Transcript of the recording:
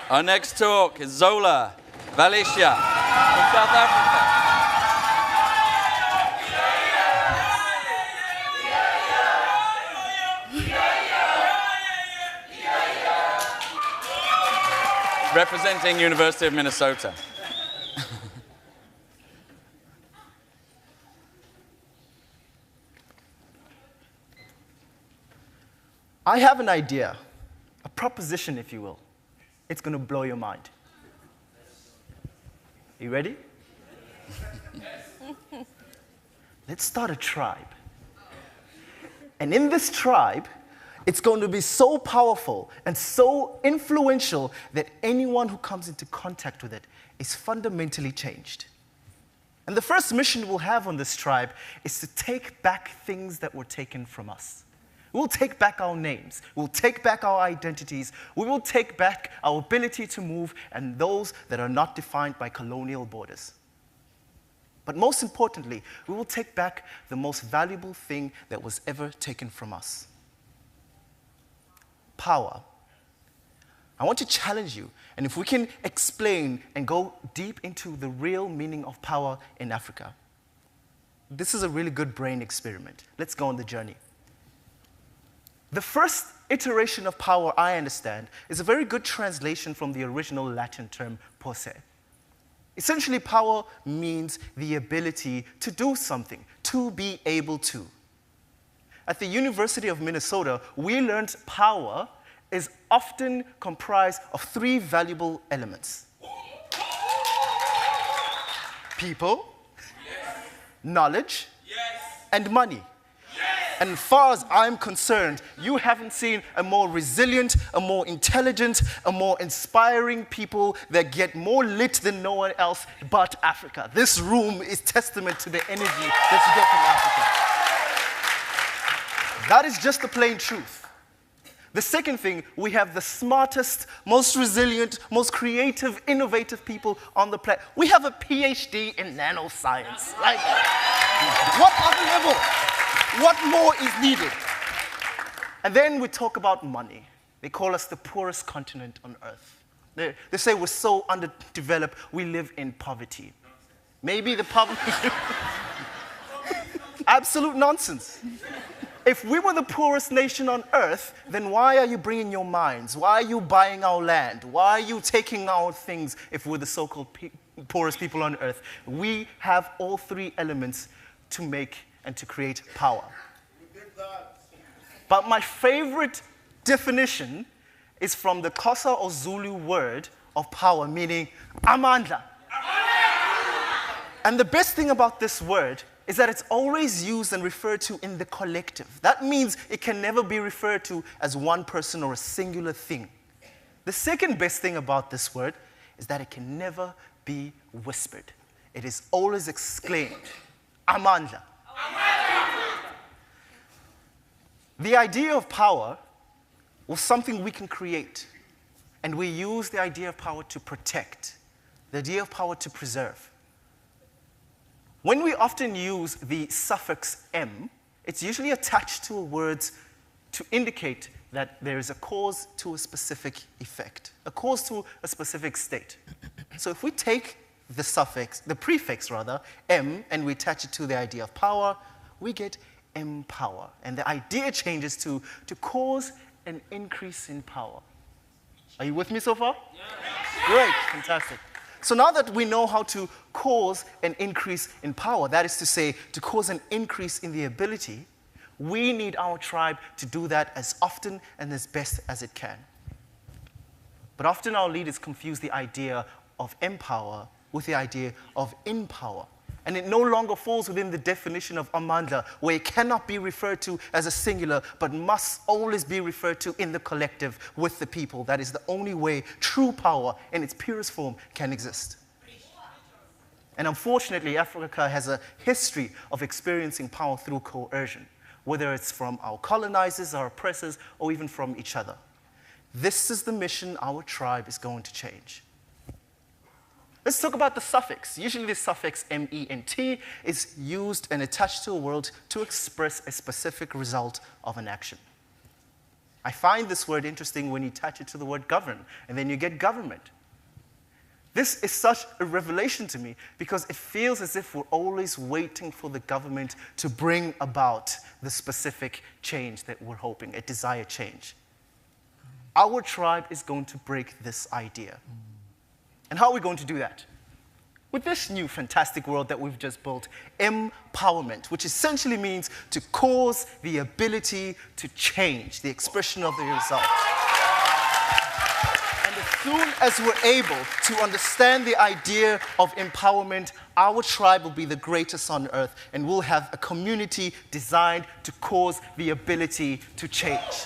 Our next talk is Zola Valashiya from South Africa. Representing University of Minnesota. I have an idea, a proposition, if you will. It's going to blow your mind. You ready? Let's start a tribe. And in this tribe, it's going to be so powerful and so influential that anyone who comes into contact with it is fundamentally changed. And the first mission we'll have on this tribe is to take back things that were taken from us. We'll take back our names. We'll take back our identities. We will take back our ability to move and those that are not defined by colonial borders. But most importantly, we will take back the most valuable thing that was ever taken from us. Power. I want to challenge you, and if we can explain and go deep into the real meaning of power in Africa, this is a really good brain experiment. Let's go on the journey. The first iteration of power, I understand, is a very good translation from the original Latin term posse. Essentially, power means the ability to do something, to be able to. At the University of Minnesota, we learned power is often comprised of three valuable elements. People, yes. Knowledge, yes. And money. And as far as I'm concerned, you haven't seen a more resilient, a more intelligent, a more inspiring people that get more lit than no one else but Africa. This room is testament to the energy that you get from Africa. That is just the plain truth. The second thing, we have the smartest, most resilient, most creative, innovative people on the planet. We have a PhD in nanoscience. Like, what other level? What more is needed? And then we talk about money. They call us the poorest continent on earth. They say we're so underdeveloped, we live in poverty. Maybe the poverty... Absolute nonsense. If we were the poorest nation on earth, then why are you bringing your mines? Why are you buying our land? Why are you taking our things if we're the so-called poorest people on earth? We have all three elements to make and to create power. But my favorite definition is from the Xhosa or Zulu word of power, meaning amandla. And the best thing about this word is that it's always used and referred to in the collective. That means it can never be referred to as one person or a singular thing. The second best thing about this word is that it can never be whispered. It is always exclaimed, amandla. The idea of power was something we can create, and we use the idea of power to protect, the idea of power to preserve. When we often use the suffix "m", it's usually attached to words to indicate that there is a cause to a specific effect, a cause to a specific state. So if we take the suffix, the prefix rather, "m", and we attach it to the idea of power, we get empower. And the idea changes to cause an increase in power. Are you with me so far? Yeah. Great, fantastic. So now that we know how to cause an increase in power, that is to say, to cause an increase in the ability, we need our tribe to do that as often and as best as it can. But often our leaders confuse the idea of empower with the idea of in power. And it no longer falls within the definition of amandla, where it cannot be referred to as a singular, but must always be referred to in the collective with the people. That is the only way true power in its purest form can exist. And unfortunately, Africa has a history of experiencing power through coercion, whether it's from our colonizers, our oppressors, or even from each other. This is the mission our tribe is going to change. Let's talk about the suffix. Usually the suffix ment is used and attached to a word to express a specific result of an action. I find this word interesting when you attach it to the word govern, and then you get government. This is such a revelation to me because it feels as if we're always waiting for the government to bring about the specific change that we're hoping, a desired change. Our tribe is going to break this idea. And how are we going to do that? With this new fantastic world that we've just built, empowerment, which essentially means to cause the ability to change, the expression of the result. And as soon as we're able to understand the idea of empowerment, our tribe will be the greatest on earth, and we'll have a community designed to cause the ability to change.